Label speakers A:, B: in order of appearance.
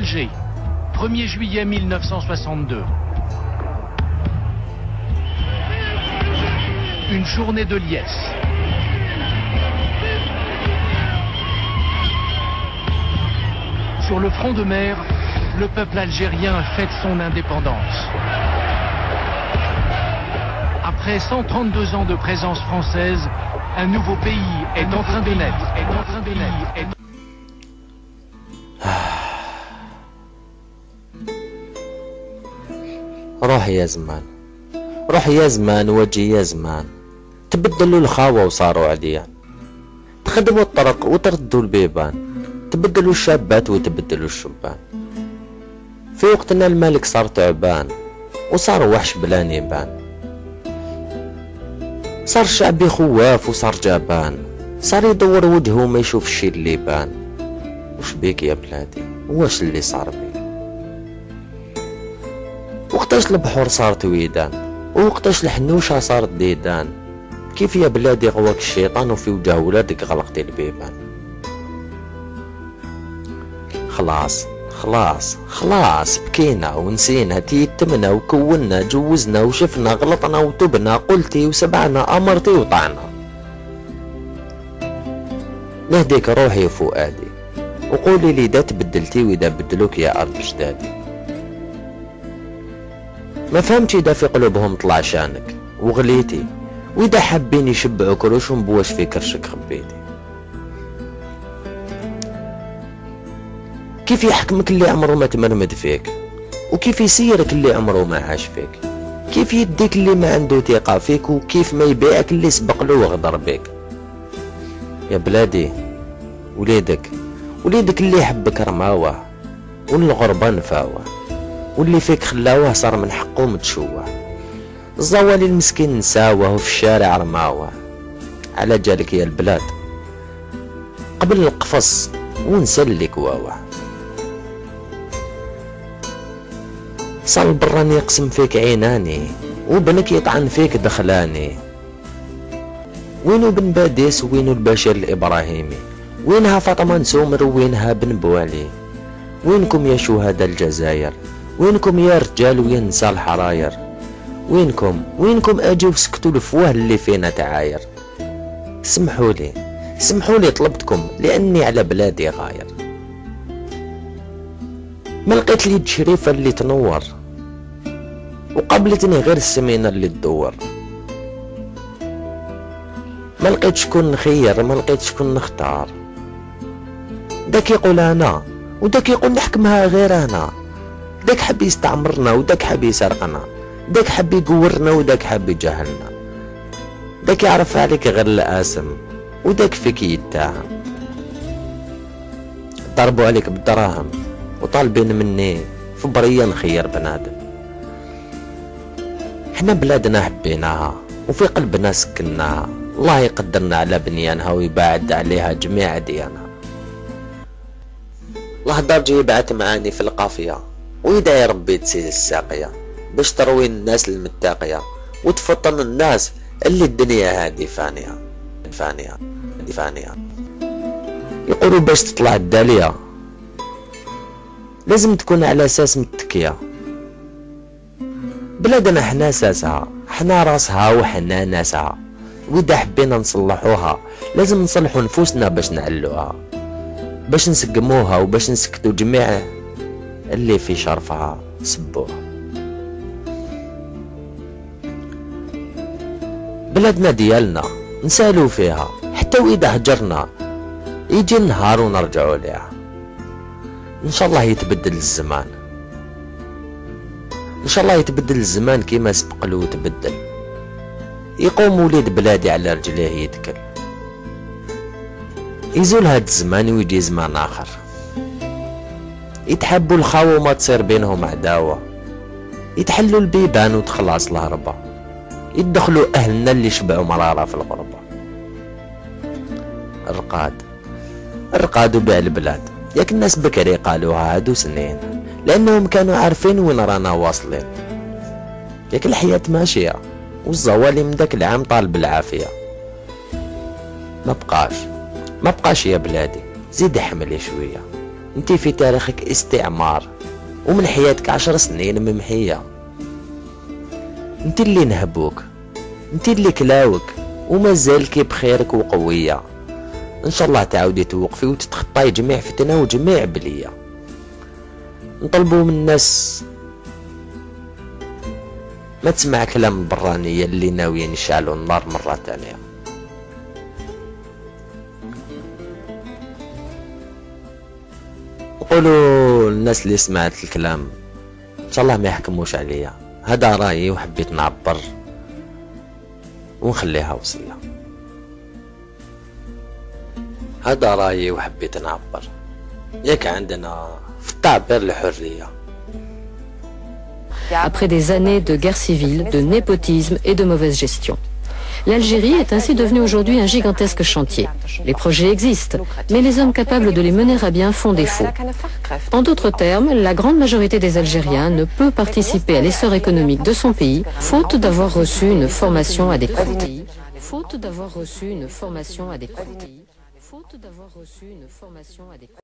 A: Alger, 1er juillet 1962. Une journée de liesse. Sur le front de mer, le peuple algérien fête son indépendance. Après 132 ans de présence française, un nouveau pays est en train de naître.
B: روح يا زمان، روح يا زمان، وجي يا زمان، تبدلوا الخاوة وصاروا عديان، تخدموا الطرق وتردوا البيبان، تبدلوا الشابات وتبدلوا الشبان. في وقتنا الملك صار تعبان وصار وحش بلا نيبان، صار شعبي خواف وصار جابان، صار يدور وجهه ما يشوف الشي اللي بان. وش بيك يا بلادي، واش اللي صار بيك؟ وقتاش البحور صارت ويدان، ووقتاش الحنوشة صارت ديدان؟ كيف يا بلادي غواك الشيطان وفي وجه ولادك غلقتي البيبان؟ خلاص خلاص خلاص، بكينا ونسينا، تيتمنا وكونا، جوزنا وشفنا، غلطنا وتبنا، قلتي وسبعنا، امرتي وطعنا. نهديك روحي وفؤادي، وقولي لي دا تبدلتي واذا بدلوك يا ارض جدادي. ما فهمتي دا في قلوبهم طلع شانك وغليتي، واذا حابين يشبعوك روشهم بواش في كرشك خبيتي. كيف يحكمك اللي عمره ما تمرمد فيك، وكيف يسيرك اللي عمره ما عاش فيك، كيف يديك اللي ما عنده ثقة فيك، وكيف ما يبيعك اللي سبق له وغدر بيك. يا بلادي وليدك اللي يحبك رماوه، والغربة نفاوه، واللي فيك خلاوه صار من حقه متشوه. الزوالي المسكين نساوه وفي الشارع رماوه. على جالك يا البلاد قبل القفص ونسلك واوه. صار براني يقسم فيك عيناني، وبنك يطعن فيك دخلاني. وينو بن باديس وينو البشير الإبراهيمي، وينها فاطمة نسومر وينها بن بوالي. وينكم يا شهداء الجزائر، وينكم يا رجال ويا نساء الحراير. وينكم اجوا سكتوا الفواه اللي فينا تعاير. سمحوا لي طلبتكم لاني على بلادي غاير. ما لقيت اليد شريفة اللي تنور، وقابلتني غير السمينة اللي تدور. ما لقيت شكون نخير، ما لقيت شكون نختار. داك يقول انا، وداك يقول نحكمها غير انا. داك حب يستعمرنا وداك حب يسرقنا، داك حب يقورنا وداك حب يجهلنا. داك يعرف عليك غير الاسم، وداك فيك يتهم. ضربوا عليك بالدراهم وطالبين مني في برية نخير بنادم. حنا بلادنا حبيناها وفي قلبنا سكناها، الله يقدرنا على بنيانها ويبعد عليها جميع ديانها. الله درجي يبعث معاني في القافية، وإذا يا ربي تسيل الساقية، باش تروي الناس المتاقية وتفطن الناس اللي الدنيا هادي فانية. يقولوا باش تطلع الدالية لازم تكون على اساس متكية. بلادنا حنا ساسها، حنا راسها وحنا ناسها، واذا حبينا نصلحوها لازم نصلحوا نفوسنا باش نعلوها، باش نسقموها وباش نسكتوا جميع اللي في شرفها سبوها. بلادنا ديالنا نسالو فيها، حتى واذا هجرنا يجي النهار ونرجعوا ليها. ان شاء الله يتبدل الزمان، ان شاء الله يتبدل الزمان كيما سبق له تبدل. يقوم وليد بلادي على رجليه يتكل، يزول هاد الزمان ويجي زمان اخر. يتحبوا الخاوة وما تصير بينهم عداوة، يتحلوا البيبان وتخلص الهربة، يدخلوا اهلنا اللي شبعوا مرارة في الغربة. الرقاد وبيع البلاد، ياك الناس بكري قالوها هادو سنين، لانهم كانوا عارفين وين رانا واصلين. ياك الحياة ماشية والزوالي من داك العام طالب العافية. ما بقاش يا بلادي، زيد حملي شوية، انت في تاريخك استعمار، ومن حياتك 10 سنين ممحية. انت اللي نهبوك، انت اللي كلاوك، ومازال كي بخيرك وقوية. ان شاء الله تعاودي توقفي وتتخطاي جميع فتنة وجميع بلية. نطلبوا من الناس ما تسمع كلام البرانية اللي ناويين يشعلوا النار مرة تانية. نقولوا للناس اللي سمعت الكلام ان شاء الله ما يحكموش عليا، هذا رايي وحبيت نعبر ونخليها وصية. هذا رايي وحبيت نعبر، ياك عندنا في التعبير الحرية.
C: Après des années de guerre civile, de népotisme et de mauvaise gestion, l'Algérie est ainsi devenue aujourd'hui un gigantesque chantier. Les projets existent, mais les hommes capables de les mener à bien font défaut. En d'autres termes, la grande majorité des Algériens ne peut participer à l'essor économique de son pays, faute d'avoir reçu une formation adéquate. Faute d'avoir reçu une formation adéquate.